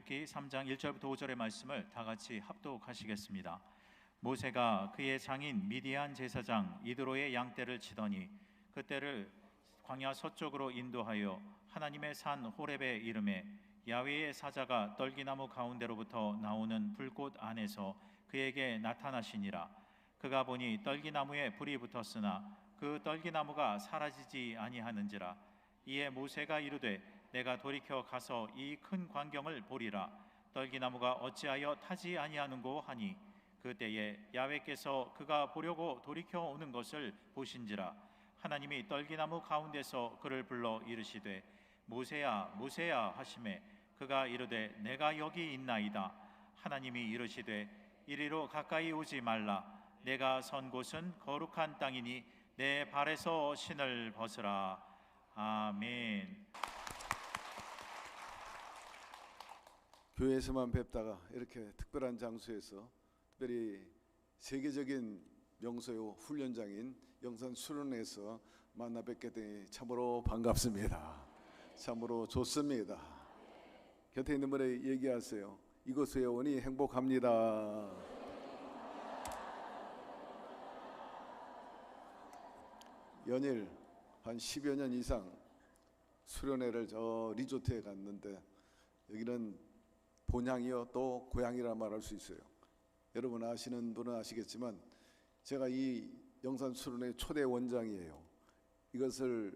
출애굽기 3장 1절부터 5절의 말씀을 다 같이 합독하시겠습니다. 모세가 그의 장인 미디안 제사장 이드로의 양떼를 치더니 그떼를 광야 서쪽으로 인도하여 하나님의 산 호렙에 이르매 야훼의 사자가 떨기나무 가운데로부터 나오는 불꽃 안에서 그에게 나타나시니라. 그가 보니 떨기나무에 불이 붙었으나 그 떨기나무가 사라지지 아니하는지라. 이에 모세가 이르되 내가 돌이켜 가서 이 큰 광경을 보리라. 떨기나무가 어찌하여 타지 아니하는고 하니 그때에 야훼께서 그가 보려고 돌이켜 오는 것을 보신지라. 하나님이 떨기나무 가운데서 그를 불러 이르시되 모세야 모세야 하시매 그가 이르되 내가 여기 있나이다. 하나님이 이르시되 이리로 가까이 오지 말라. 내가 선 곳은 거룩한 땅이니 내 발에서 신을 벗으라. 아멘. 교회에서만 뵙다가 이렇게 특별한 장소에서 특별히 세계적인 명소요 훈련장인 영산 수련회에서 만나 뵙게 되니 참으로 반갑습니다. 참으로 좋습니다. 곁에 있는 분에게 얘기하세요. 이곳에 오니 행복합니다. 연일 한 10여 년 이상 수련회를 저 리조트에 갔는데 여기는 본향이요 또 고향이라 말할 수 있어요. 여러분 아시는 분은 아시겠지만 제가 이 영산 수련회 초대 원장이에요. 이것을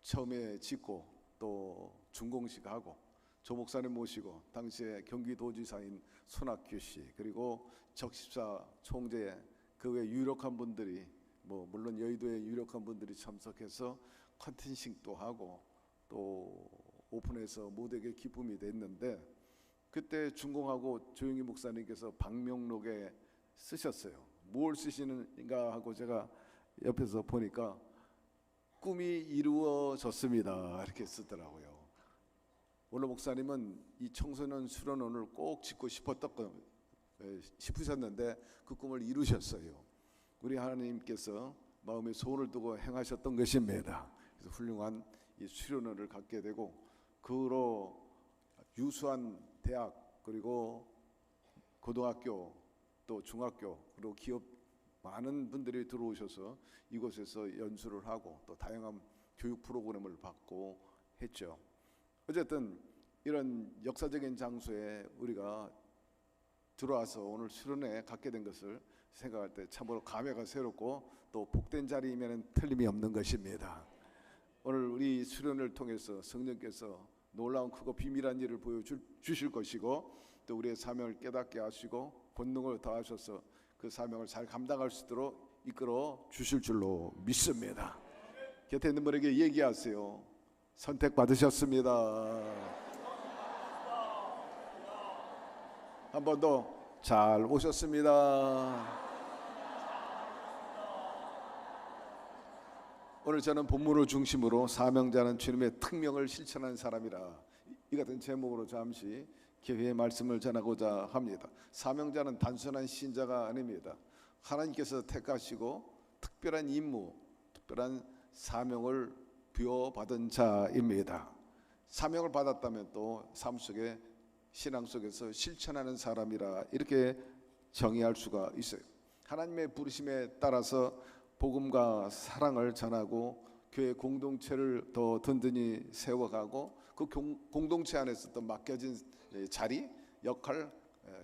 처음에 짓고 또 준공식하고 조 목사님 모시고 당시에 경기도지사인 손학규 씨 그리고 적십사 총재 그 외 유력한 분들이 물론 여의도에 유력한 분들이 참석해서 컨텐싱도 하고 또 오픈해서 모두에게 기쁨이 됐는데 그때 준공하고 조영희 목사님께서 방명록에 쓰셨어요. 뭘 쓰시는가 하고 제가 옆에서 보니까 꿈이 이루어졌습니다 이렇게 쓰더라고요. 원래 목사님은 이 청소년 수련원을 꼭 짓고 싶으셨는데 그 꿈을 이루셨어요. 우리 하나님께서 마음에 소원을 두고 행하셨던 것입니다. 그래서 훌륭한 이 수련원을 갖게 되고 그 후로 유수한 대학 그리고 고등학교 또 중학교 그리고 기업 많은 분들이 들어오셔서 이곳에서 연수를 하고 또 다양한 교육 프로그램을 받고 했죠. 어쨌든 이런 역사적인 장소에 우리가 들어와서 오늘 수련회에 갖게 된 것을 생각할 때 참으로 감회가 새롭고 또 복된 자리이면 틀림이 없는 것입니다. 오늘 우리 수련회를 통해서 성령께서 놀라운 크고 비밀한 일을 보여주실 것이고 또 우리의 사명을 깨닫게 하시고 본능을 더하셔서 그 사명을 잘 감당할 수 있도록 이끌어 주실 줄로 믿습니다. 곁에 있는 분에게 얘기하세요. 선택받으셨습니다. 한 번 더 잘 오셨습니다. 오늘 저는 본문을 중심으로 사명자는 주님의 특명을 실천하는 사람이라 이 같은 제목으로 잠시 교회의 말씀을 전하고자 합니다. 사명자는 단순한 신자가 아닙니다. 하나님께서 택하시고 특별한 임무, 특별한 사명을 부여받은 자입니다. 사명을 받았다면 또 삶 속에 신앙 속에서 실천하는 사람이라 이렇게 정의할 수가 있어요. 하나님의 부르심에 따라서 복음과 사랑을 전하고 교회 공동체를 더 든든히 세워가고 그 공동체 안에서 또 맡겨진 자리, 역할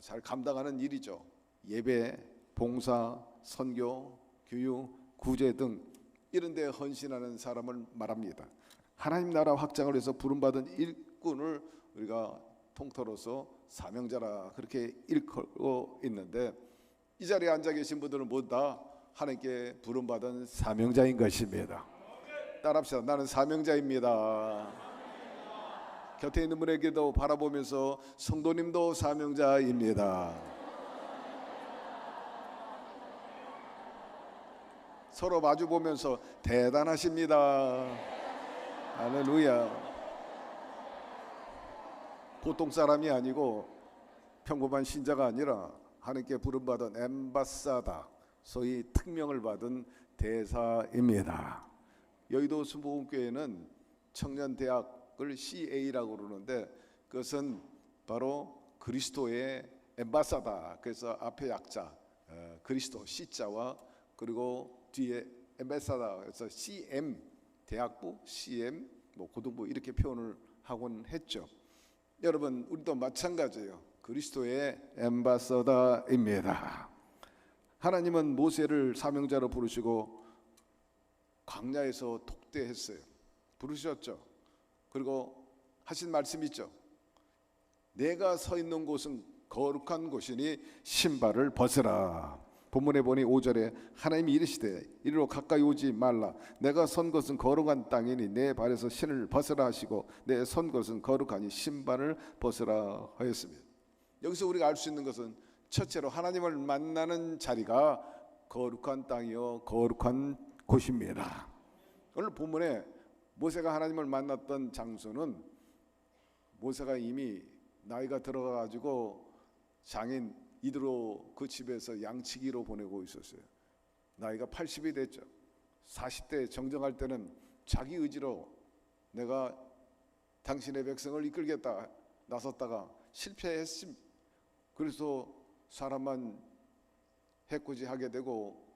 잘 감당하는 일이죠. 예배, 봉사, 선교, 교육, 구제 등 이런 데 헌신하는 사람을 말합니다. 하나님 나라 확장을 위해서 부름받은 일꾼을 우리가 통틀어서 사명자라 그렇게 일컬고 있는데 이 자리에 앉아 계신 분들은 모두 다 하나님께 부름받은 사명자인 것입니다. 따라합시다. 나는 사명자입니다. 곁에 있는 분에게도 바라보면서 성도님도 사명자입니다. 서로 마주보면서 대단하십니다. 할렐루야. 보통 사람이 아니고 평범한 신자가 아니라 하나님께 부름받은 엠바사다, 소위 특명을 받은 대사입니다. 여의도 순복음교회는 청년대학을 CA라고 그러는데 그것은 바로 그리스도의 엠바사다. 그래서 앞에 약자 그리스도 C자와 그리고 뒤에 엠바사다. 그래서 CM 대학부, CM 뭐 고등부 이렇게 표현을 하곤 했죠. 여러분 우리도 마찬가지예요. 그리스도의 엠바서더입니다. 하나님은 모세를 사명자로 부르시고 광야에서 독대했어요. 부르셨죠. 그리고 하신 말씀 있죠. 내가 서 있는 곳은 거룩한 곳이니 신발을 벗으라. 본문에 보니 5절에 하나님이 이르시되 이리로 가까이 오지 말라. 내가 선 것은 거룩한 땅이니 내 발에서 신을 벗으라 하시고 내 선 것은 거룩하니 신발을 벗으라 하였습니다. 여기서 우리가 알 수 있는 것은 첫째로 하나님을 만나는 자리가 거룩한 땅이요 거룩한 곳입니다. 오늘 본문에 모세가 하나님을 만났던 장소는 모세가 이미 나이가 들어가지고 장인 이드로 그 집에서 양치기로 보내고 있었어요. 나이가 80이 됐죠. 40대 정정할 때는 자기 의지로 내가 당신의 백성을 이끌겠다 나섰다가 실패했습니다. 그래서 사람만 해코지하게 되고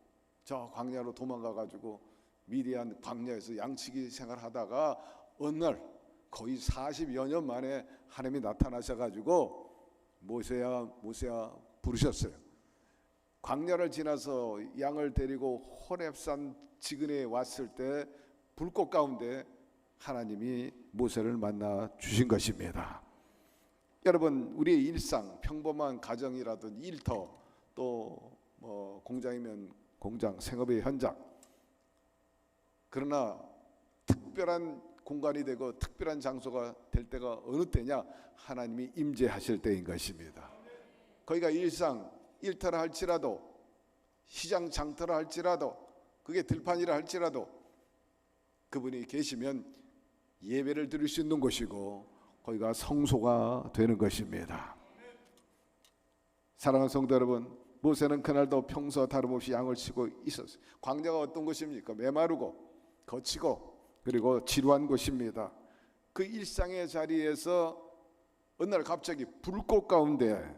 저 광야로 도망가 가지고 미디안 광야에서 양치기 생활하다가 어느 날 거의 40여 년 만에 하나님이 나타나셔 가지고 모세야 모세야 부르셨어요. 광야를 지나서 양을 데리고 호렙산 지근에 왔을 때 불꽃 가운데 하나님이 모세를 만나 주신 것입니다. 여러분 우리의 일상 평범한 가정이라든 일터 또 뭐 공장이면 공장 생업의 현장 그러나 특별한 공간이 되고 특별한 장소가 될 때가 어느 때냐? 하나님이 임재하실 때인 것입니다. 거기가 일상 일터라 할지라도 시장 장터라 할지라도 그게 들판이라 할지라도 그분이 계시면 예배를 드릴 수 있는 곳이고 거기가 성소가 되는 것입니다. 사랑하는 성도 여러분, 모세는 그날도 평소와 다름없이 양을 치고 있었어요. 광야가 어떤 곳입니까? 메마르고 거치고 그리고 지루한 곳입니다. 그 일상의 자리에서 어느 날 갑자기 불꽃 가운데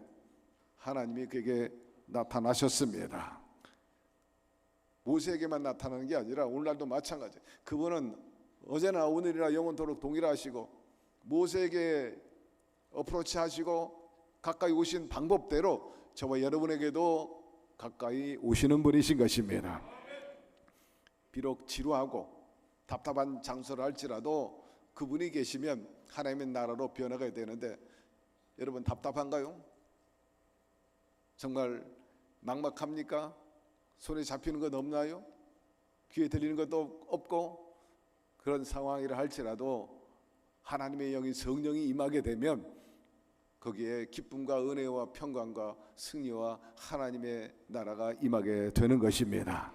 하나님이 그에게 나타나셨습니다. 모세에게만 나타나는 게 아니라 오늘날도 마찬가지. 그분은 어제나 오늘이나 영원토록 동일하시고 모세에게 어프로치 하시고 가까이 오신 방법대로 저와 여러분에게도 가까이 오시는 분이신 것입니다. 비록 지루하고 답답한 장소를 할지라도 그분이 계시면 하나님의 나라로 변화가 되는데 여러분 답답한가요? 정말 막막합니까? 손에 잡히는 것 없나요? 귀에 들리는 것도 없고 그런 상황이라 할지라도 하나님의 영이 성령이 임하게 되면 거기에 기쁨과 은혜와 평강과 승리와 하나님의 나라가 임하게 되는 것입니다.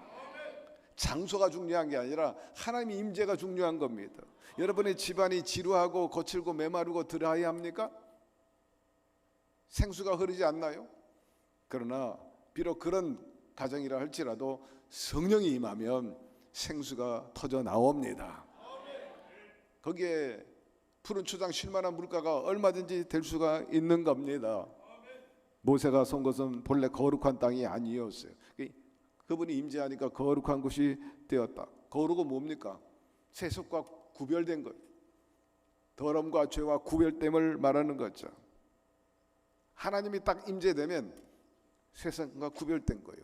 장소가 중요한 게 아니라 하나님의 임재가 중요한 겁니다. 여러분의 집안이 지루하고 거칠고 메마르고 드라이합니까? 생수가 흐르지 않나요? 그러나 비록 그런 가정이라 할지라도 성령이 임하면 생수가 터져 나옵니다. 거기에 푸른 초장 쉴만한 물가가 얼마든지 될 수가 있는 겁니다. 모세가 선 것은 본래 거룩한 땅이 아니었어요. 그분이 임재하니까 거룩한 곳이 되었다. 거룩은 뭡니까? 세속과 구별된 것, 더러움과 죄와 구별됨을 말하는 거죠. 하나님이 딱 임재되면 세상과 구별된 거예요.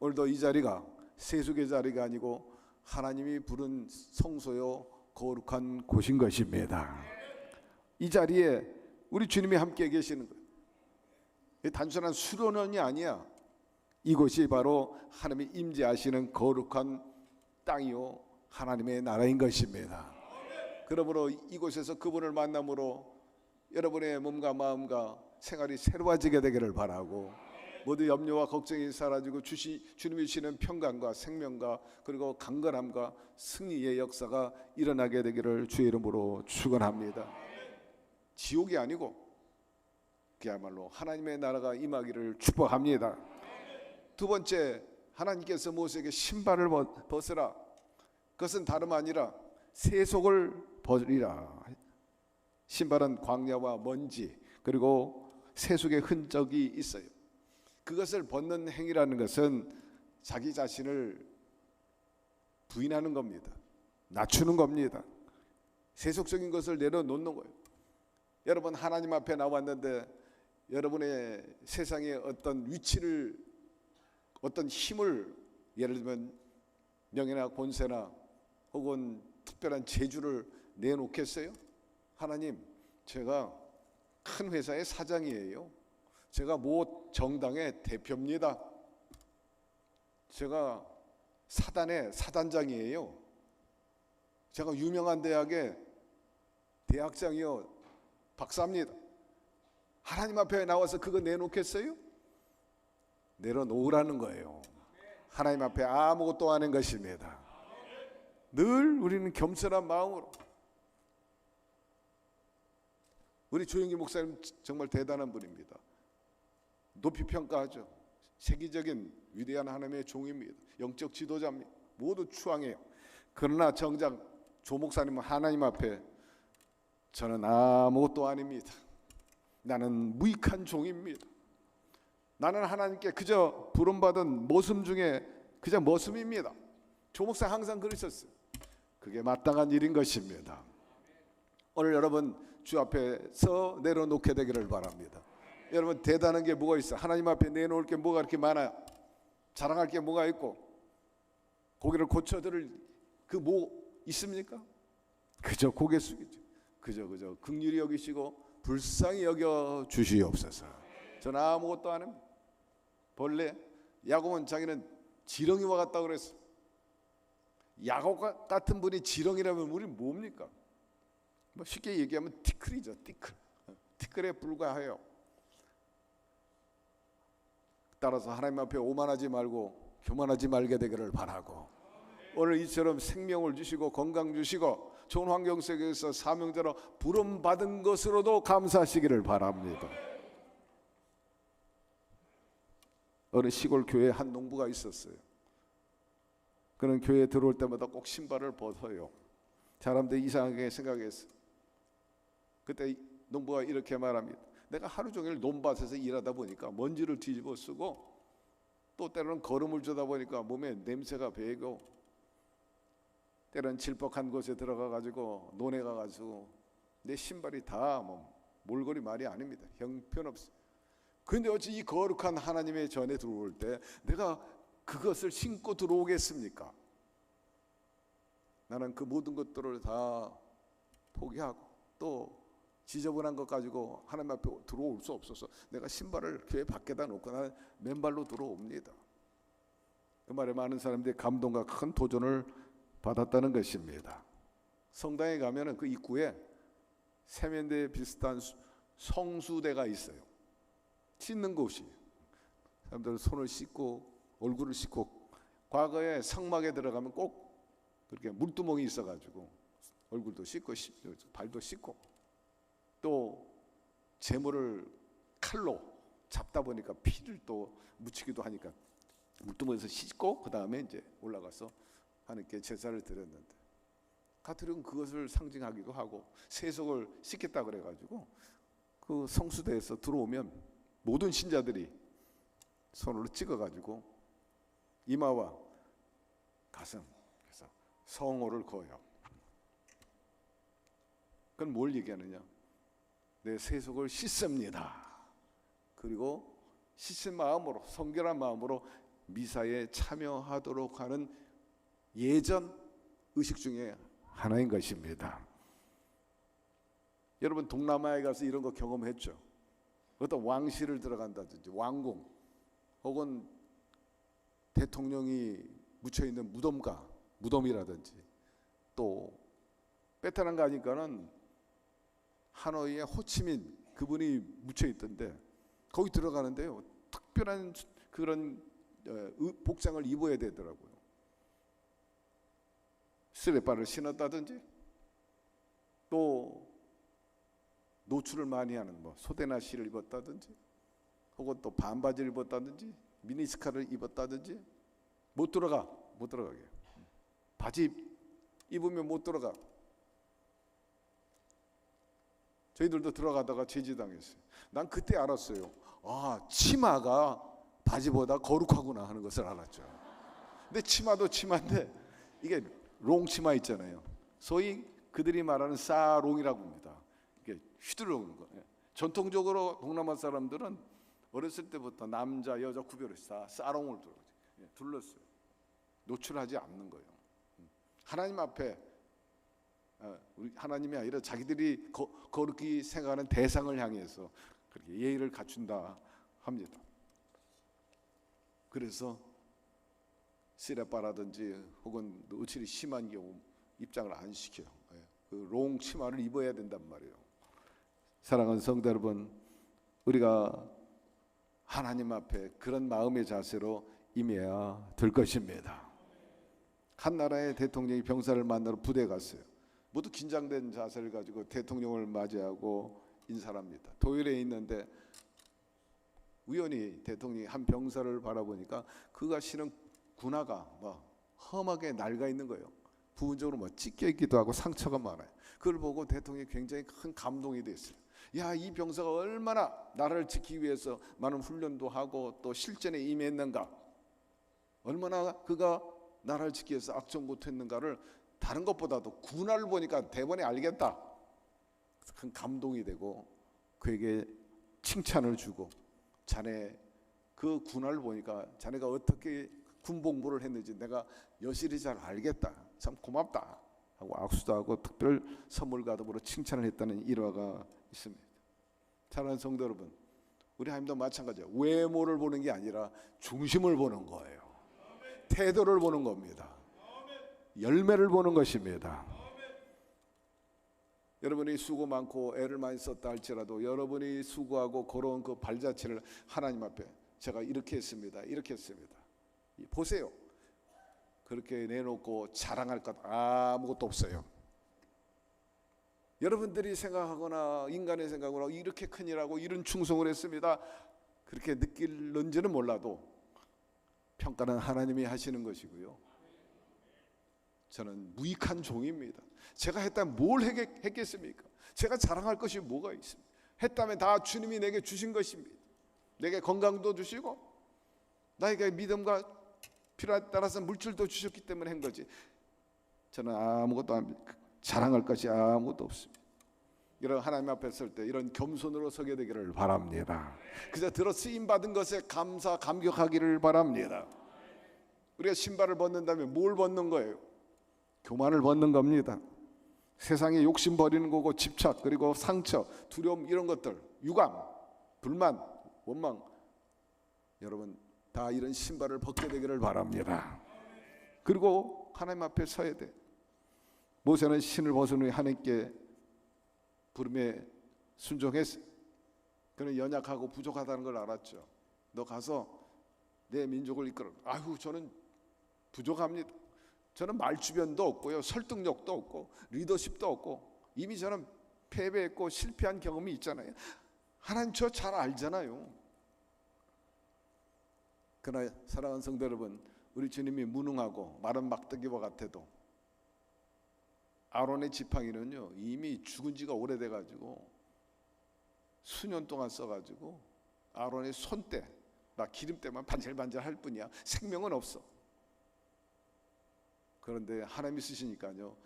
오늘도 이 자리가 세속의 자리가 아니고 하나님이 부른 성소요 거룩한 곳인 것입니다. 이 자리에 우리 주님이 함께 계시는 거예요. 단순한 수련원이 아니야. 이곳이 바로 하나님이 임재하시는 거룩한 땅이요 하나님의 나라인 것입니다. 그러므로 이곳에서 그분을 만남으로 여러분의 몸과 마음과 생활이 새로워지게 되기를 바라고 모두 염려와 걱정이 사라지고 주님이 주시는 평강과 생명과 그리고 강건함과 승리의 역사가 일어나게 되기를 주의 이름으로 축원합니다. 지옥이 아니고 그야말로 하나님의 나라가 임하기를 축복합니다. 두 번째, 하나님께서 모세에게 신발을 벗으라. 그것은 다름 아니라 세속을 버리라. 신발은 광야와 먼지 그리고 세속의 흔적이 있어요. 그것을 벗는 행위라는 것은 자기 자신을 부인하는 겁니다. 낮추는 겁니다. 세속적인 것을 내려놓는 거예요. 여러분 하나님 앞에 나왔는데 여러분의 세상의 어떤 위치를, 어떤 힘을, 예를 들면 명예나 권세나 혹은 특별한 재주를 내놓겠어요? 하나님, 제가 큰 회사의 사장이에요. 제가 모 정당의 대표입니다. 제가 사단의 사단장이에요. 제가 유명한 대학의 대학장이요, 박사입니다. 하나님 앞에 나와서 그거 내놓겠어요? 내려놓으라는 거예요. 하나님 앞에 아무것도 아닌 것입니다. 늘 우리는 겸손한 마음으로. 우리 조영기 목사님 정말 대단한 분입니다. 높이 평가하죠. 세계적인 위대한 하나님의 종입니다. 영적 지도자입니다. 모두 추앙해요. 그러나 정작 조 목사님은 하나님 앞에 저는 아무것도 아닙니다. 나는 무익한 종입니다. 나는 하나님께 그저 부름받은 모습 중에 그저 모습입니다. 조 목사 항상 그러셨어요. 그게 마땅한 일인 것입니다. 오늘 여러분 주 앞에서 내려놓게 되기를 바랍니다. 여러분 대단한 게 뭐가 있어? 하나님 앞에 내놓을 게 뭐가 이렇게 많아요? 자랑할 게 뭐가 있고 고개를 고쳐드릴 그 뭐 있습니까? 그저 고개 숙이죠. 그저 긍휼히 여기시고 불쌍히 여겨 주시옵소서. 저는 아무것도 안 합니다. 본래 야곱은 자기는 지렁이와 같다고 그랬어. 야곱 같은 분이 지렁이라면 우리 뭡니까? 뭐 쉽게 얘기하면 티끌이죠. 티끌에 불과해요. 따라서 하나님 앞에 오만하지 말고 교만하지 말게 되기를 바라고, 오늘 이처럼 생명을 주시고 건강 주시고 좋은 환경 속에서 사명자로 부름받은 것으로도 감사하시기를 바랍니다. 어느 시골 교회에 한 농부가 있었어요. 그는 교회에 들어올 때마다 꼭 신발을 벗어요. 사람들이 이상하게 생각했어요. 그때 농부가 이렇게 말합니다. 내가 하루 종일 논밭에서 일하다 보니까 먼지를 뒤집어 쓰고 또 때로는 걸음을 주다 보니까 몸에 냄새가 배고 때로는 질퍽한 곳에 들어가 가지고 논에 가 가지고 내 신발이 다 몰골이 말이 아닙니다. 형편없어요. 그런데 어찌 이 거룩한 하나님의 전에 들어올 때 내가 그것을 신고 들어오겠습니까? 나는 그 모든 것들을 다 포기하고 또 지저분한 것 가지고 하나님 앞에 들어올 수 없어서 내가 신발을 교회 밖에다 놓고 나는 맨발로 들어옵니다. 그 말에 많은 사람들이 감동과 큰 도전을 받았다는 것입니다. 성당에 가면은 그 입구에 세면대 비슷한 성수대가 있어요. 씻는 곳이. 사람들은 손을 씻고 얼굴을 씻고, 과거에 성막에 들어가면 꼭 그렇게 물두멍이 있어가지고 얼굴도 씻고 발도 씻고 또 재물을 칼로 잡다 보니까 피를 또 묻히기도 하니까 물두멍에서 씻고 그 다음에 이제 올라가서 하나님께 제사를 드렸는데, 가톨릭은 그것을 상징하기도 하고 세속을 씻겠다 그래가지고 그 성수대에서 들어오면 모든 신자들이 손으로 찍어가지고 이마와 가슴, 그래서 성호를 거어요. 그건 뭘 얘기하느냐? 내 세속을 씻습니다. 그리고 씻은 마음으로, 성결한 마음으로 미사에 참여하도록 하는 예전 의식 중에 하나인 것입니다. 여러분 동남아에 가서 이런 거 경험했죠? 어떤 왕실을 들어간다든지 왕궁 혹은 대통령이 묻혀있는 무덤이라든지, 또 베트남 가니까는 하노이의 호치민 그분이 묻혀있던데 거기 들어가는데요, 특별한 그런 복장을 입어야 되더라고요. 스레바를 신었다든지 또 노출을 많이 하는 소대나시를 입었다든지 혹은 또 반바지를 입었다든지 미니스카를 입었다든지 못 들어가게. 바지 입으면 못 들어가. 저희들도 들어가다가 제지당했어요. 난 그때 알았어요. 아, 치마가 바지보다 거룩하구나 하는 것을 알았죠. 근데 치마도 치마인데 이게 롱치마 있잖아요. 소위 그들이 말하는 싸롱이라고 합니다. 이게 휘두르는 거. 전통적으로 동남아 사람들은 어렸을 때부터 남자 여자 구별없이 다 싸롱을 둘렀어요. 노출하지 않는 거예요. 하나님 앞에 우리 하나님이 아니라 자기들이 거룩히 생각하는 대상을 향해서 그렇게 예의를 갖춘다 합니다. 그래서 시레바라든지 혹은 노출이 심한 경우 입장을 안 시켜요. 그 롱 치마를 입어야 된단 말이에요. 사랑하는 성도 여러분, 우리가 하나님 앞에 그런 마음의 자세로 임해야 될 것입니다. 한 나라의 대통령이 병사를 만나러 부대에 갔어요. 모두 긴장된 자세를 가지고 대통령을 맞이하고 인사를 합니다. 도열에 있는데 우연히 대통령이 한 병사를 바라보니까 그가 신은 군화가 험하게 낡아 있는 거예요. 부분적으로 찢겨 있기도 하고 상처가 많아요. 그걸 보고 대통령이 굉장히 큰 감동이 됐어요. 야, 이 병사가 얼마나 나라를 지키기 위해서 많은 훈련도 하고 또 실전에 임했는가, 얼마나 그가 나라를 지키기 위해서 악종고했는가를 다른 것보다도 군화를 보니까 대번에 알겠다. 큰 감동이 되고 그에게 칭찬을 주고, 자네 그 군화를 보니까 자네가 어떻게 군복무를 했는지 내가 여실히 잘 알겠다. 참 고맙다 하고 악수도 하고 특별 선물과 더불어 칭찬을 했다는 일화가 있습니다. 사랑하는 성도 여러분, 우리 하나님도 마찬가지예요. 외모를 보는 게 아니라 중심을 보는 거예요. 태도를 보는 겁니다. 열매를 보는 것입니다. 여러분이 수고 많고 애를 많이 썼다 할지라도 여러분이 수고하고 걸어온 그 발자취를 하나님 앞에 제가 이렇게 했습니다, 이렇게 했습니다, 보세요. 그렇게 내놓고 자랑할 것 아무것도 없어요. 여러분들이 생각하거나 인간의 생각으로 이렇게 큰 일하고 이런 충성을 했습니다, 그렇게 느낄는지는 몰라도 평가는 하나님이 하시는 것이고요. 저는 무익한 종입니다. 제가 했다면 뭘 했겠습니까? 제가 자랑할 것이 뭐가 있습니까? 했다면 다 주님이 내게 주신 것입니다. 내게 건강도 주시고 나에게 믿음과 필요에 따라서 물질도 주셨기 때문에 한 거지. 저는 아무것도 자랑할 것이 아무것도 없습니다. 이런 하나님 앞에 설 때 이런 겸손으로 서게 되기를 바랍니다. 그저 들어 쓰임 받은 것에 감격하기를 바랍니다. 우리가 신발을 벗는다면 뭘 벗는 거예요? 교만을 벗는 겁니다. 세상에 욕심 버리는 거고, 집착, 그리고 상처, 두려움, 이런 것들, 유감, 불만, 원망, 여러분 다 이런 신발을 벗게 되기를 바랍니다. 그리고 하나님 앞에 서야 돼. 모세는 신을 벗은 후에 하나님께 부름에 순종했어요. 그는 연약하고 부족하다는 걸 알았죠. 너 가서 내 민족을 이끌어. 아유, 저는 부족합니다. 저는 말주변도 없고요, 설득력도 없고 리더십도 없고 이미 저는 패배했고 실패한 경험이 있잖아요. 하나님 저 잘 알잖아요. 그러나 사랑하는 성도 여러분, 우리 주님이 무능하고 마른 막대기와 같아도 아론의 지팡이는요 이미 죽은 지가 오래돼 가지고 수년 동안 써가지고 아론의 손때 막 기름때만 반질반질할 뿐이야. 생명은 없어. 그런데 하나님이 쓰시니까요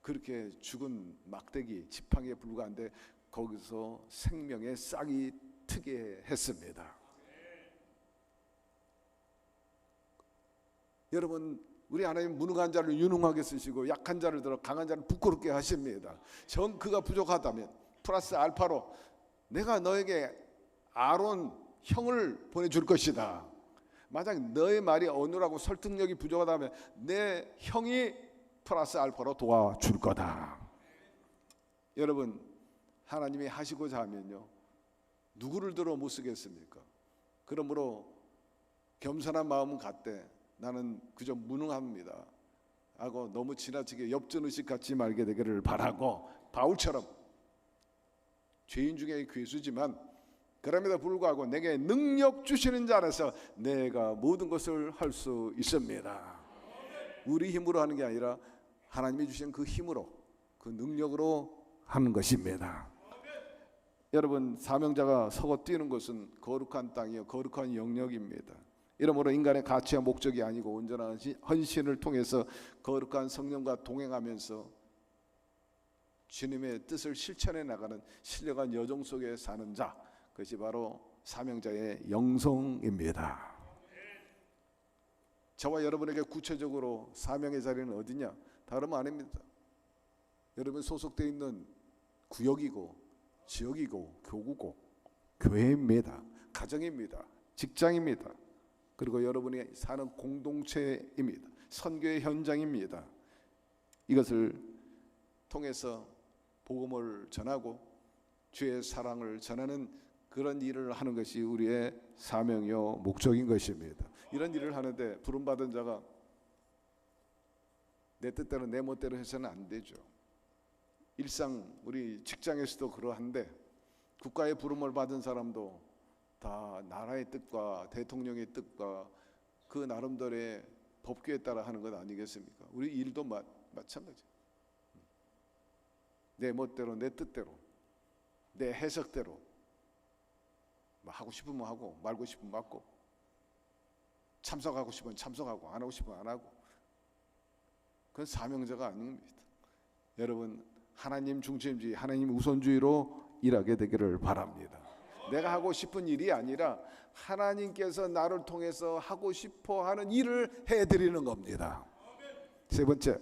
그렇게 죽은 막대기 지팡이에 불과한데 거기서 생명의 싹이 트게 했습니다. 여러분, 우리 하나님 무능한 자를 유능하게 쓰시고 약한 자를 들어 강한 자를 부끄럽게 하십니다. 정 그가 부족하다면 플러스 알파로 내가 너에게 아론 형을 보내줄 것이다. 만약 너의 말이 어눌하고 설득력이 부족하다면 내 형이 플러스 알파로 도와줄 거다. 여러분, 하나님이 하시고자 하면요 누구를 들어 못 쓰겠습니까? 그러므로 겸손한 마음은 갖되 나는 그저 무능합니다 하고 너무 지나치게 엽전의식 갖지 말게 되기를 바라고, 바울처럼 죄인 중에 괴수지만 그럼에도 불구하고 내게 능력 주시는 자 안에서 내가 모든 것을 할 수 있습니다. 우리 힘으로 하는 게 아니라 하나님이 주신 그 힘으로, 그 능력으로 하는 것입니다. 여러분, 사명자가 서고 뛰는 곳은 거룩한 땅이요 거룩한 영역입니다. 이러므로 인간의 가치와 목적이 아니고 온전한 헌신을 통해서 거룩한 성령과 동행하면서 주님의 뜻을 실천해 나가는 신령한 여정 속에 사는 자, 그것이 바로 사명자의 영성입니다. 저와 여러분에게 구체적으로 사명의 자리는 어디냐? 다름 아닙니다. 여러분 소속되어 있는 구역이고 지역이고 교구고 교회입니다. 가정입니다. 직장입니다. 그리고 여러분이 사는 공동체입니다. 선교의 현장입니다. 이것을 통해서 복음을 전하고 주의 사랑을 전하는 그런 일을 하는 것이 우리의 사명이요 목적인 것입니다. 이런 일을 하는데 부름받은 자가 내 뜻대로 내 멋대로 해서는 안 되죠. 일상 우리 직장에서도 그러한데 국가의 부름을 받은 사람도 다 나라의 뜻과 대통령의 뜻과 그 나름대로의 법규에 따라 하는 것 아니겠습니까? 우리 일도 마찬가지. 내 멋대로 내 뜻대로 내 해석대로 하고 싶으면 하고 말고 싶으면 말고 참석하고 싶으면 참석하고 안 하고 싶으면 안 하고 그건 사명자가 아닙니다. 여러분 하나님 중심주의 하나님 우선주의로 일하게 되기를 바랍니다. 내가 하고 싶은 일이 아니라 하나님께서 나를 통해서 하고 싶어 하는 일을 해드리는 겁니다. 세 번째,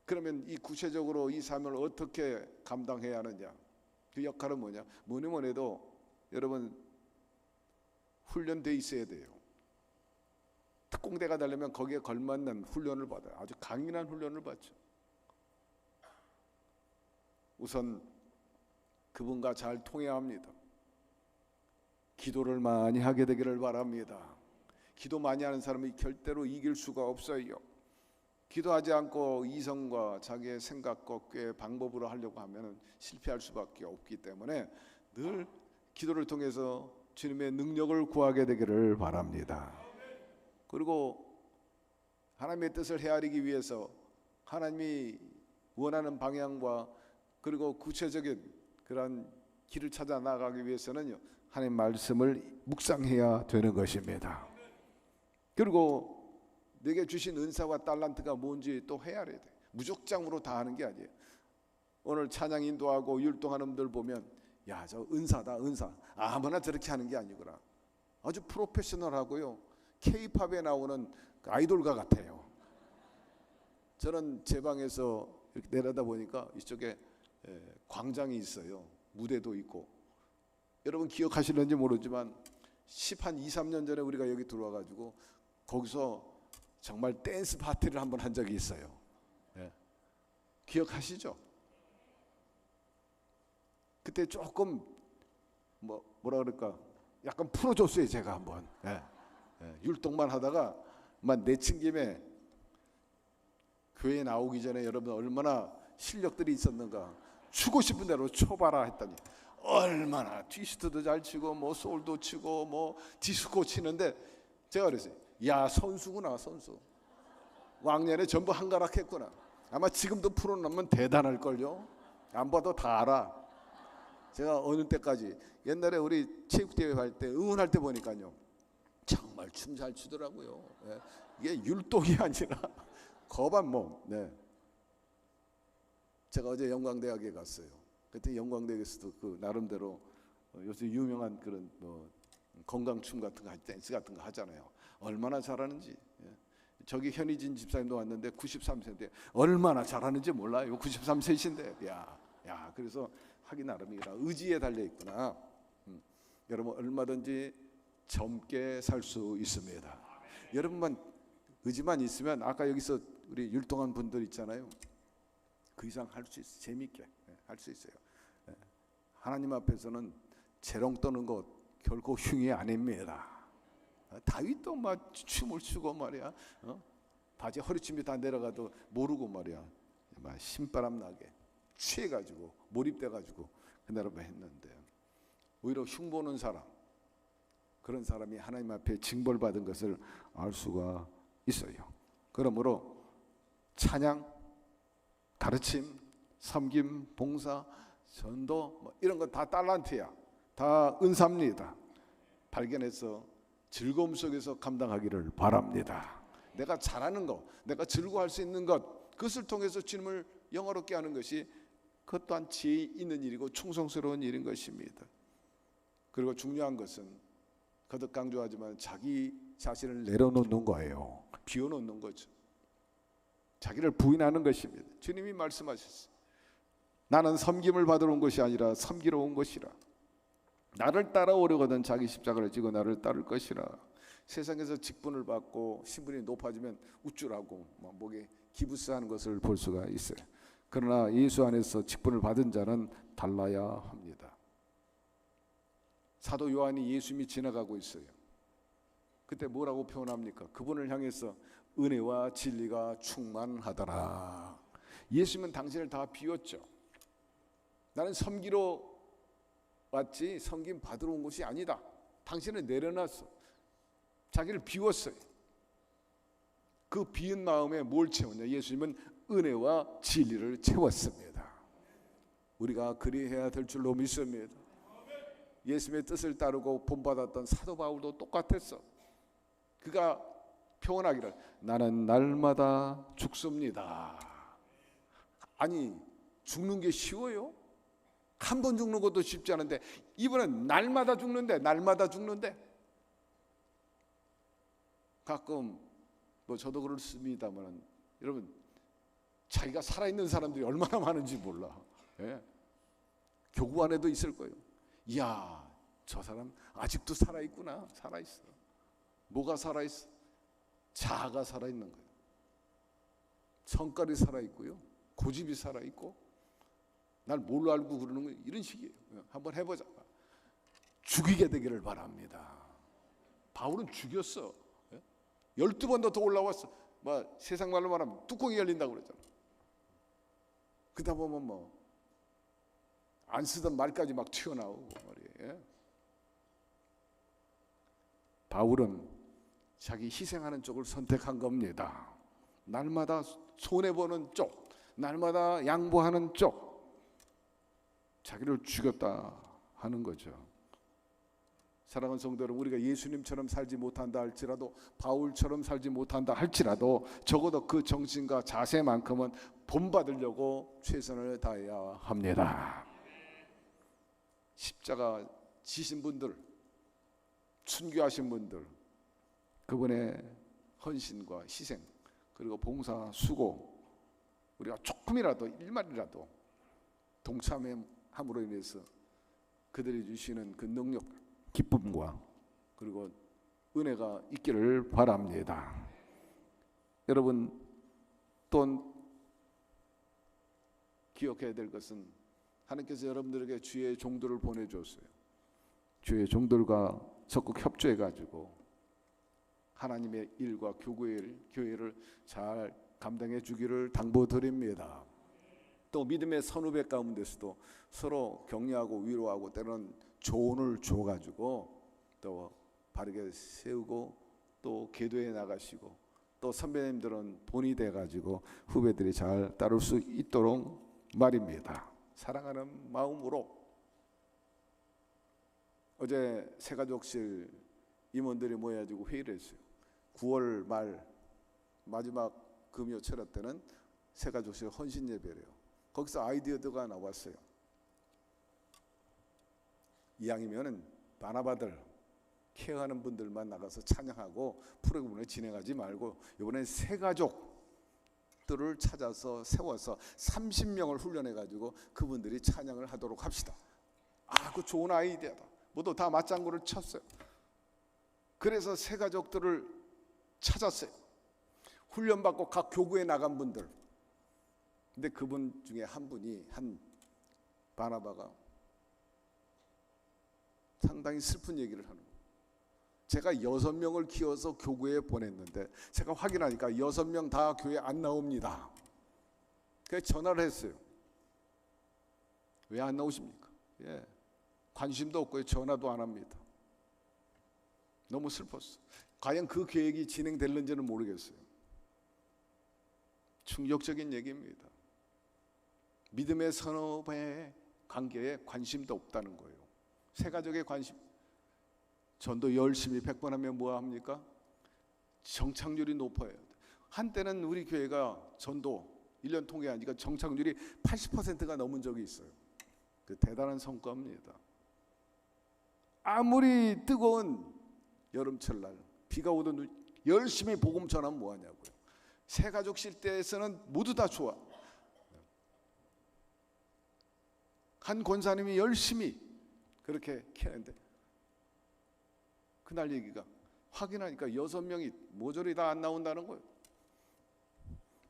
그러면 이 구체적으로 이 사명을 어떻게 감당해야 하느냐? 그 역할은 뭐냐? 뭐니 해도 여러분 훈련돼 있어야 돼요. 특공대가 되려면 거기에 걸맞는 훈련을 받아요. 아주 강인한 훈련을 받죠. 우선 그분과 잘 통해야 합니다. 기도를 많이 하게 되기를 바랍니다. 기도 많이 하는 사람이 절대로 이길 수가 없어요. 기도하지 않고 이성과 자기의 생각과 꾀 방법으로 하려고 하면 실패할 수밖에 없기 때문에 늘 기도를 통해서 주님의 능력을 구하게 되기를 바랍니다. 그리고 하나님의 뜻을 헤아리기 위해서 하나님이 원하는 방향과 그리고 구체적인 그런 길을 찾아 나가기 위해서는 하나님 말씀을 묵상해야 되는 것입니다. 그리고 내게 주신 은사와 달란트가 뭔지 또 헤아려야 돼. 무족장으로 다 하는 게 아니에요. 오늘 찬양 인도하고 율동하는 분들 보면 야, 저 은사다 은사. 아무나 저렇게 하는 게 아니구나. 아주 프로페셔널하고요. K-팝에 나오는 아이돌과 같아요. 저는 제 방에서 이렇게 내려다 보니까 이쪽에 광장이 있어요. 무대도 있고. 여러분 기억하시는지 모르지만 한 2, 3년 전에 우리가 여기 들어와가지고 거기서 정말 댄스 파티를 한번 한 적이 있어요. 기억하시죠? 그때 조금 뭐라 그럴까 약간 풀어줬어요. 제가 한번 율동만 하다가 내친 김에 교회에 나오기 전에 여러분 얼마나 실력들이 있었는가. 추고 싶은 대로 쳐봐라 했더니 얼마나 트위스트도 잘 치고 뭐 소울도 치고 뭐 디스코 치는데 제가 그랬어요. 야, 선수구나 선수. 왕년에 전부 한가락했구나. 아마 지금도 풀어놓으면 대단할걸요. 안 봐도 다 알아. 제가 어느 때까지 옛날에 우리 체육대회 할 때 응원할 때 보니까요 정말 춤 잘 추더라고요. 이게 율동이 아니라 거반 몸. 제가 어제 영광대학에 갔어요. 그때 영광대학에서도 그 나름대로 요새 유명한 그런 건강춤 같은 거, 댄스 같은 거 하잖아요. 얼마나 잘하는지. 저기 현희진 집사님도 왔는데 93세인데 얼마나 잘하는지 몰라요. 93세이신데 야 그래서 하기 나름이라 의지에 달려 있구나. 여러분 얼마든지 젊게 살 수 있습니다. 여러분만 의지만 있으면 아까 여기서 우리 율동한 분들 있잖아요. 그 이상 할 수 있어요. 재밌게 할 수 있어요. 하나님 앞에서는 재롱 떠는 것 결코 흉이 아닙니다. 다윗도 막 춤을 추고 말이야. 바지 허리춤이 다 내려가도 모르고 말이야. 막 신바람 나게 취해가지고 몰입돼가지고 그날은 했는데 오히려 흉보는 사람 그런 사람이 하나님 앞에 징벌받은 것을 알 수가 있어요. 그러므로 찬양, 가르침, 섬김, 봉사, 전도 뭐 이런 거 다 달란트야. 다 은사입니다. 발견해서 즐거움 속에서 감당하기를 바랍니다. 내가 잘하는 것, 내가 즐거워할 수 있는 것, 그것을 통해서 주님을 영화롭게 하는 것이 그것 또한 지혜 있는 일이고 충성스러운 일인 것입니다. 그리고 중요한 것은 거듭 강조하지만 자기 자신을 내려놓는 거예요. 비워놓는 거죠. 자기를 부인하는 것입니다. 주님이 말씀하셨어요. 나는 섬김을 받으러 온 것이 아니라 섬기러 온 것이라. 나를 따라오려거든 자기 십자가를 지고 나를 따를 것이라. 세상에서 직분을 받고 신분이 높아지면 우쭐하고 목에 기부스하는 것을 볼 수가 있어요. 그러나 예수 안에서 직분을 받은 자는 달라야 합니다. 사도 요한이 예수님이 지나가고 있어요. 그때 뭐라고 표현합니까? 그분을 향해서 은혜와 진리가 충만하더라. 예수님은 당신을 다 비웠죠. 나는 섬기러 왔지 섬김 받으러 온 것이 아니다. 당신을 내려놨어. 자기를 비웠어요. 그 비은 마음에 뭘 채웠냐? 예수님은 은혜와 진리를 채웠습니다. 우리가 그리해야 될 줄로 믿습니다. 예수님의 뜻을 따르고 본받았던 사도 바울도 똑같았어. 그가 표현하기를 나는 날마다 죽습니다. 아니 죽는 게 쉬워요? 한 번 죽는 것도 쉽지 않은데 이번엔 날마다 죽는데 가끔 뭐 저도 그렇습니다만 여러분 자기가 살아있는 사람들이 얼마나 많은지 몰라. 예. 교구 안에도 있을 거예요. 이야 저 사람 아직도 살아있구나. 살아있어. 뭐가 살아있어? 자아가 살아있는 거예요. 성깔이 살아있고요. 고집이 살아있고 날 뭘로 알고 그러는 거예요. 이런 식이에요. 한번 해보자. 죽이게 되기를 바랍니다. 바울은 죽였어. 12번도 더 올라왔어. 뭐 세상 말로 말하면 뚜껑이 열린다고 그러잖아. 그러다 보면 뭐 안 쓰던 말까지 막 튀어나오고 말이에요. 바울은 자기 희생하는 쪽을 선택한 겁니다. 날마다 손해보는 쪽, 날마다 양보하는 쪽, 자기를 죽였다 하는 거죠. 사랑하는 성도 여러분, 우리가 예수님처럼 살지 못한다 할지라도 바울처럼 살지 못한다 할지라도 적어도 그 정신과 자세만큼은 본받으려고 최선을 다해야 합니다. 십자가 지신 분들, 순교하신 분들, 그분의 헌신과 희생 그리고 봉사, 수고 우리가 조금이라도 일말이라도 동참함으로 인해서 그들이 주시는 그 능력, 기쁨과 그리고 은혜가 있기를 바랍니다. 여러분 또 기억해야 될 것은 하나님께서 여러분들에게 주의 종들을 보내줬어요. 주의 종들과 적극 협조해가지고 하나님의 일과 교회를 잘 감당해 주기를 당부드립니다. 또 믿음의 선후배 가운데서도 서로 격려하고 위로하고 때로는 조언을 줘가지고 또 바르게 세우고 또 계도해 나가시고 또 선배님들은 본이 돼가지고 후배들이 잘 따를 수 있도록 말입니다. 사랑하는 마음으로 어제 새가족실 임원들이 모여가지고 회의를 했어요. 9월 말 마지막 금요 철학 때는 새가족실 헌신 예배래요. 거기서 아이디어가 나왔어요. 이왕이면은 바나바들 케어하는 분들만 나가서 찬양하고 프로그램을 진행하지 말고 이번엔 새가족들을 찾아서 세워서 30명을 훈련해 가지고 그분들이 찬양을 하도록 합시다. 그 좋은 아이디어다. 모두 다 맞장구를 쳤어요. 그래서 새가족들을 찾았어요. 훈련받고 각 교구에 나간 분들. 근데 그분 중에 한 분이 한 바나바가 상당히 슬픈 얘기를 하는 거예요. 제가 6명을 키워서 교구에 보냈는데 제가 확인하니까 6명 다 교회 안 나옵니다. 그래서 전화를 했어요. 왜 안 나오십니까? 관심도 없고 전화도 안 합니다. 너무 슬펐어. 과연 그 계획이 진행될는지는 모르겠어요. 충격적인 얘기입니다. 믿음의 선업에 관계에 관심도 없다는 거예요. 새 가족의 관심. 전도 열심히 100번 하면 뭐 합니까? 정착률이 높아요. 한때는 우리 교회가 전도 1년 통계하니까 정착률이 80%가 넘은 적이 있어요. 그 대단한 성과입니다. 아무리 뜨거운 여름철 날 비가 오던 열심히 복음 전하면 뭐하냐고요. 새 가족 실대에서는 모두 다 좋아. 한 권사님이 열심히 그렇게 캐는데 그날 얘기가 확인하니까 6명이 모조리 다 안 나온다는 거예요.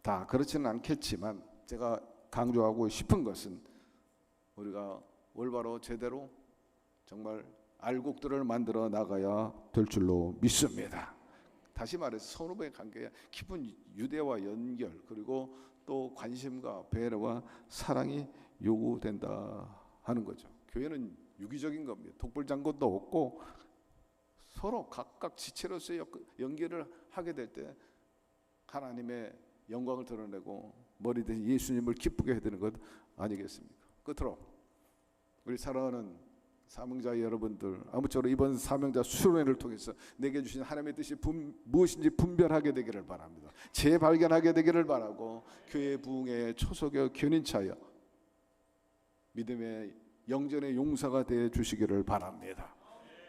다 그렇지는 않겠지만 제가 강조하고 싶은 것은 우리가 올바로 제대로 정말 알곡들을 만들어 나가야 될 줄로 믿습니다. 다시 말해서 선후배의 관계에 깊은 유대와 연결, 그리고 또 관심과 배려와 사랑이 요구된다 하는 거죠. 교회는 유기적인 겁니다. 독불장군도 없고 서로 각각 지체로서의 연결을 하게 될 때 하나님의 영광을 드러내고 머리 대신 예수님을 기쁘게 해드리는 것 아니겠습니까? 끝으로 우리 사랑하는 사명자 여러분들, 아무쪼록 이번 사명자 수련회를 통해서 내게 주신 하나님의 뜻이 무엇인지 분별하게 되기를 바랍니다. 재발견하게 되기를 바라고 교회 부흥의 초석의 견인차여 믿음의 영전의 용사가 되어 주시기를 바랍니다.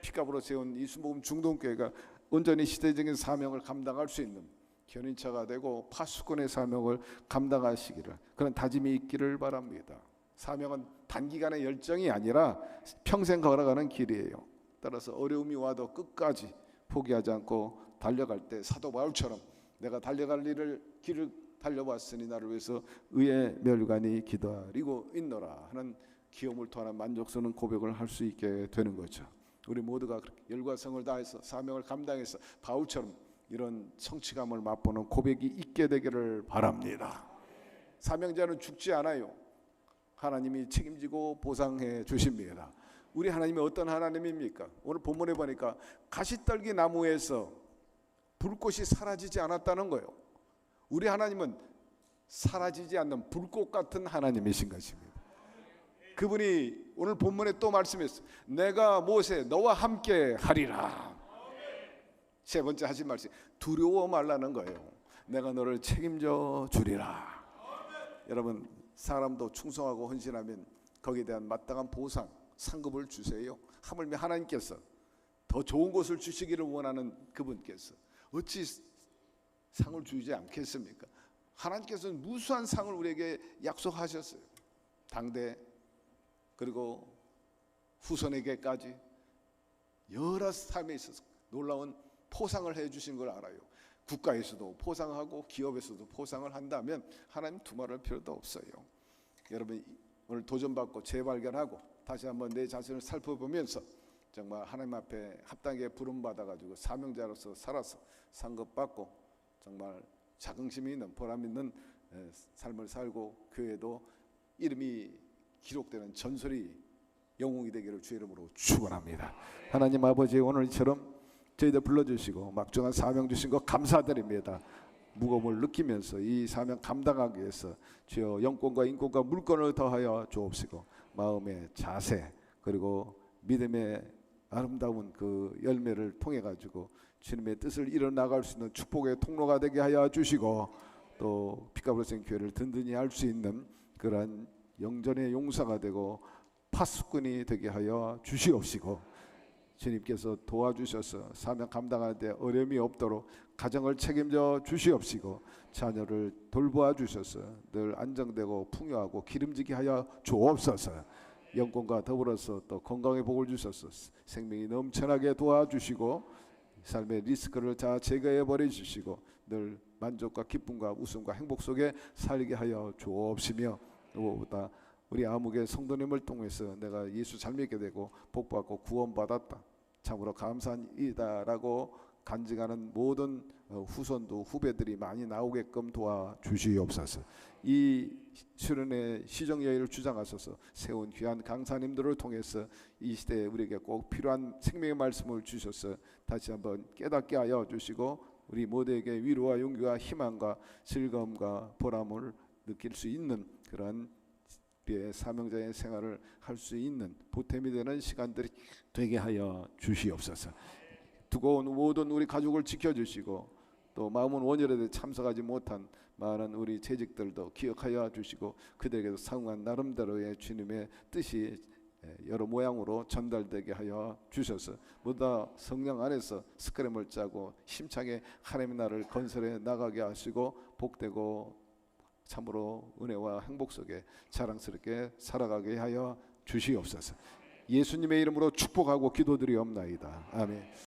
피값으로 세운 이 순복음 중동교회가 온전히 시대적인 사명을 감당할 수 있는 견인차가 되고 파수꾼의 사명을 감당하시기를, 그런 다짐이 있기를 바랍니다. 사명은 단기간의 열정이 아니라 평생 걸어가는 길이에요. 따라서 어려움이 와도 끝까지 포기하지 않고 달려갈 때 사도 바울처럼 내가 달려갈 길을 달려왔으니 나를 위해서 의의 멸관이 기다리고 있노라 하는 기염을 토하는 만족스러운 고백을 할 수 있게 되는 거죠. 우리 모두가 열과 성을 다해서 사명을 감당해서 바울처럼 이런 성취감을 맛보는 고백이 있게 되기를 바랍니다. 사명자는 죽지 않아요. 하나님이 책임지고 보상해 주십니다. 우리 하나님이 어떤 하나님입니까? 오늘 본문에 보니까 가시떨기 나무에서 불꽃이 사라지지 않았다는 거예요. 우리 하나님은 사라지지 않는 불꽃 같은 하나님이신 것입니다. 그분이 오늘 본문에 또 말씀했어요. 내가 모세 너와 함께 하리라. 세 번째 하신 말씀, 두려워 말라는 거예요. 내가 너를 책임져 주리라. 여러분, 사람도 충성하고 헌신하면 거기에 대한 마땅한 보상, 상급을 주세요. 하물며 하나님께서 더 좋은 것을 주시기를 원하는 그분께서 어찌 상을 주지 않겠습니까? 하나님께서는 무수한 상을 우리에게 약속하셨어요. 당대 그리고 후손에게까지 여러 삶에 있어서 놀라운 포상을 해주신 걸 알아요. 국가에서도 포상하고 기업에서도 포상을 한다면 하나님 두말할 필요도 없어요. 여러분, 오늘 도전받고 재발견하고 다시 한번 내 자신을 살펴보면서 정말 하나님 앞에 합당하게 부름받아가지고 사명자로서 살아서 상급받고 정말 자긍심이 있는 보람 있는 삶을 살고 교회도 이름이 기록되는 전설이 영웅이 되기를 주의 이름으로 축원합니다. 하나님 아버지, 오늘처럼 저희들 불러주시고 막중한 사명 주신 것 감사드립니다. 무거움을 느끼면서 이 사명 감당하기 위해서 주여 영권과 인권과 물권을 더하여 주옵시고 마음의 자세 그리고 믿음의 아름다운 그 열매를 통해 가지고 주님의 뜻을 이뤄나갈 수 있는 축복의 통로가 되게 하여 주시고 또 피값으로 생긴 교회를 든든히 할 수 있는 그러한 영전의 용사가 되고 파수꾼이 되게 하여 주시옵시고 주님께서 도와주셔서 사명 감당할 때 어려움이 없도록 가정을 책임져 주시옵시고 자녀를 돌보아 주셔서 늘 안정되고 풍요하고 기름지게 하여 주옵소서. 영권과 더불어서 또 건강의 복을 주셔서 생명이 넘쳐나게 도와주시고 삶의 리스크를 다 제거해 버려 주시고 늘 만족과 기쁨과 웃음과 행복 속에 살게 하여 주옵시며 무엇보다 우리 아무개 성도님을 통해서 내가 예수 잘 믿게 되고 복받고 구원받았다, 참으로 감사한 일이다라고 간증하는 모든 후손도 후배들이 많이 나오게끔 도와주시옵소서. 이 수련의 시정여의를 주장하셔서 세운 귀한 강사님들을 통해서 이 시대에 우리에게 꼭 필요한 생명의 말씀을 주셔서 다시 한번 깨닫게 하여 주시고 우리 모두에게 위로와 용기와 희망과 즐거움과 보람을 느낄 수 있는 그런 우리의 사명자의 생활을 할 수 있는 보탬이 되는 시간들이 되게 하여 주시옵소서. 두고 온 모든 우리 가족을 지켜주시고 또 마음은 원혈에 참석하지 못한 많은 우리 재직들도 기억하여 주시고 그들에게도 상응한 나름대로의 주님의 뜻이 여러 모양으로 전달되게 하여 주셔서 모두 다 성령 안에서 스크램을 짜고 힘차게 하나님의 나라를 건설해 나가게 하시고 복되고 참으로 은혜와 행복 속에 자랑스럽게 살아가게 하여 주시옵소서. 예수님의 이름으로 축복하고 기도드리옵나이다. 아멘.